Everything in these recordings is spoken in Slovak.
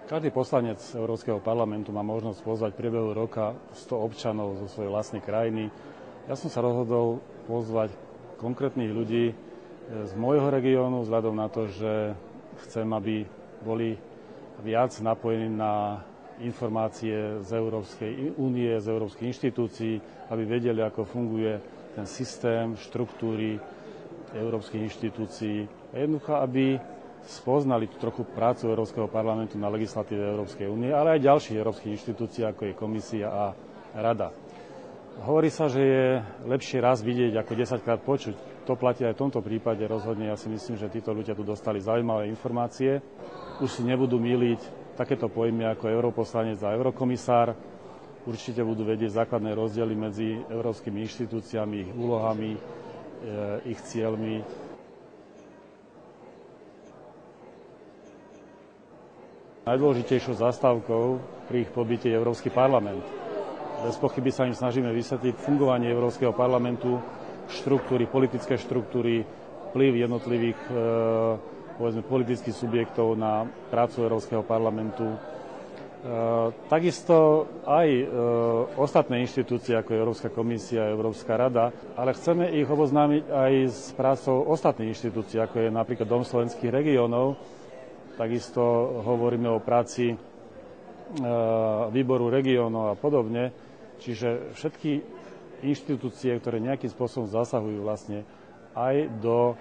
Každý poslanec Európskeho parlamentu má možnosť pozvať v priebehu roka 100 občanov zo svojej vlastnej krajiny. Ja som sa rozhodol pozvať konkrétnych ľudí z môjho regiónu, vzhľadom na to, že chcem, aby boli viac napojení na informácie z Európskej únie, z európskych inštitúcií, aby vedeli, ako funguje ten systém, štruktúry európskych inštitúcií. A jednoducho, aby spoznali trochu prácu Európskeho parlamentu na legislatíve Európskej únie, ale aj ďalších európskych inštitúcií, ako je Komisia a Rada. Hovorí sa, že je lepšie raz vidieť, ako 10-krát počuť. To platí aj v tomto prípade rozhodne. Ja si myslím, že títo ľudia tu dostali zaujímavé informácie. Už si nebudú myliť takéto pojmy ako europoslanec a eurokomisár. Určite budú vedieť základné rozdiely medzi európskymi inštitúciami, ich úlohami, ich cieľmi. Najdôležitejšou zastávkou pri ich pobyte je Európsky parlament. Bez pochyby sa im snažíme vysvetliť fungovanie Európskeho parlamentu, štruktúry, politické štruktúry, vplyv jednotlivých politických subjektov na prácu Európskeho parlamentu. Takisto aj ostatné inštitúcie, ako je Európska komisia, Európska rada, ale chceme ich oboznámiť aj s prácou ostatných inštitúcií, ako je napríklad Dom slovenských regiónov. Takisto hovoríme o práci výboru regiónov a podobne. Čiže všetky inštitúcie, ktoré nejakým spôsobom zasahujú vlastne aj do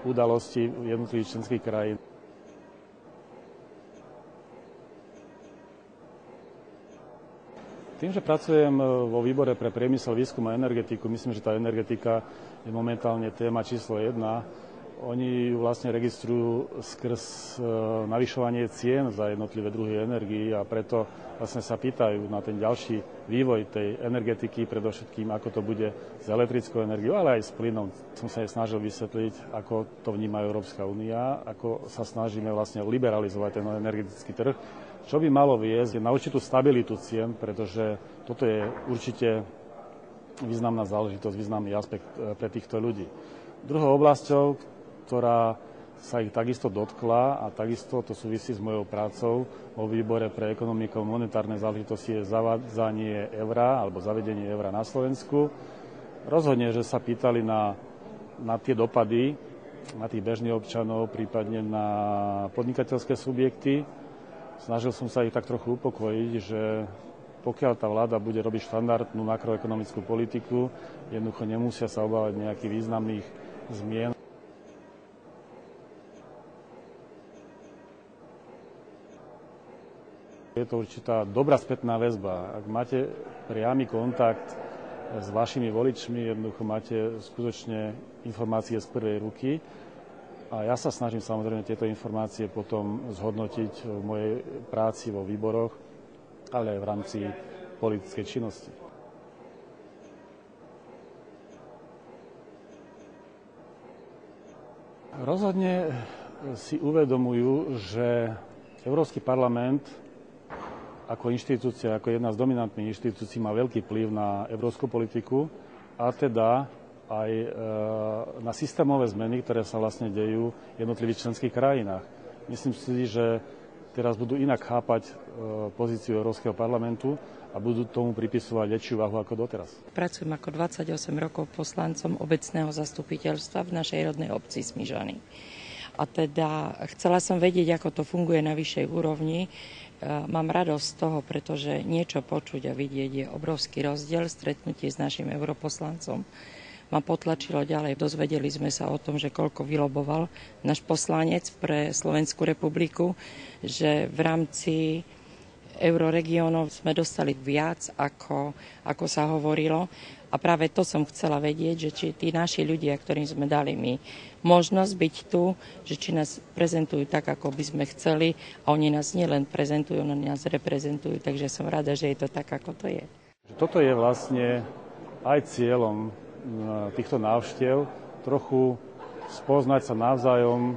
udalostí jednotlivých členských krajín. Tým, že pracujem vo výbore pre priemysel, výskum a energetiku, myslím, že tá energetika je momentálne téma číslo 1. Oni ju vlastne registrujú skrz navyšovanie cien za jednotlivé druhy energií a preto vlastne sa pýtajú na ten ďalší vývoj tej energetiky, predovšetkým ako to bude s elektrickou energiou, ale aj s plynom. Som sa aj snažil vysvetliť, ako to vníma Európska únia, ako sa snažíme vlastne liberalizovať ten energetický trh, čo by malo viesť na určitú stabilitu cien, pretože toto je určite významná záležitosť, významný aspekt pre týchto ľudí. Druhou oblasťou, ktorá sa ich takisto dotkla a takisto to súvisí s mojou prácou vo výbore pre ekonomiku a monetárne záležitosti je zavádzanie eura alebo zavedenie eura na Slovensku. Rozhodne, že sa pýtali na tie dopady, na tých bežných občanov, prípadne na podnikateľské subjekty. Snažil som sa ich tak trochu upokojiť, že pokiaľ tá vláda bude robiť štandardnú makroekonomickú politiku, jednoducho nemusia sa obávať nejakých významných zmien. Je to určitá dobrá spätná väzba. Ak máte priamy kontakt s vašimi voličmi, jednoducho máte skutočne informácie z prvej ruky. A ja sa snažím samozrejme tieto informácie potom zhodnotiť v mojej práci vo výboroch, ale aj v rámci politickej činnosti. Rozhodne si uvedomujú, že Európsky parlament ako inštitúcia, ako jedna z dominantných inštitúcií má veľký vplyv na európsku politiku a teda aj na systémové zmeny, ktoré sa vlastne dejú v jednotlivých členských krajinách. Myslím si, že teraz budú inak chápať pozíciu Európskeho parlamentu a budú tomu pripisovať väčšiu váhu ako doteraz. Pracujem ako 28 rokov poslancom obecného zastupiteľstva v našej rodnej obci Smižany. A teda chcela som vedieť, ako to funguje na vyššej úrovni. Mám radosť z toho, pretože niečo počuť a vidieť je obrovský rozdiel. Stretnutie s našim europoslancom ma potlačilo ďalej. Dozvedeli sme sa o tom, že koľko vyloboval náš poslanec pre Slovenskú republiku, že v rámci euroregiónov sme dostali viac, ako sa hovorilo. A práve to som chcela vedieť, že či tí naši ľudia, ktorým sme dali my možnosť byť tu, že či nás prezentujú tak, ako by sme chceli a oni nás nielen prezentujú, oni nás reprezentujú, takže som rada, že je to tak, ako to je. Toto je vlastne aj cieľom týchto návštev, trochu spoznať sa navzájom,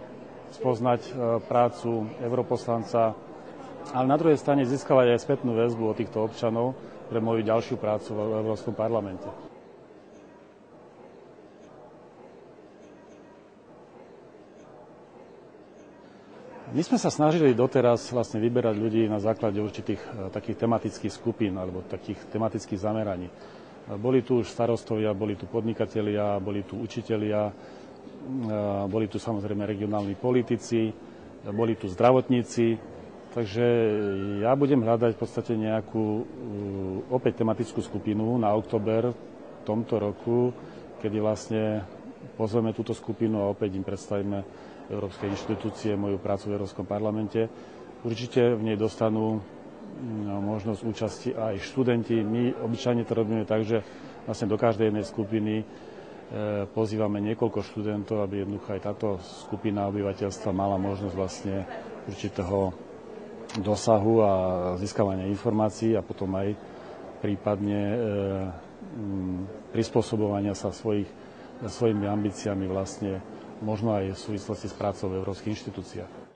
spoznať prácu europoslanca, ale na druhej strane získavať aj spätnú väzbu od týchto občanov pre moju ďalšiu prácu v Európskom parlamente. My sme sa snažili doteraz vlastne vyberať ľudí na základe určitých takých tematických skupín alebo takých tematických zameraní. Boli tu už starostovia, boli tu podnikatelia, boli tu učitelia, boli tu samozrejme regionálni politici, boli tu zdravotníci, takže ja budem hľadať v podstate nejakú opäť tematickú skupinu na október tomto roku, kedy vlastne pozveme túto skupinu a opäť im predstavíme európske inštitúcie, moju prácu v Európskom parlamente. Určite v nej dostanú možnosť účasti aj študenti. My obyčajne to robíme tak, že vlastne do každej jednej skupiny pozývame niekoľko študentov, aby jednoducho aj táto skupina obyvateľstva mala možnosť vlastne určitého dosahu a získavania informácií a potom aj prípadne prispôsobovania sa svojimi ambíciami vlastne možno aj v súvislosti s prácou v európskych inštitúciách.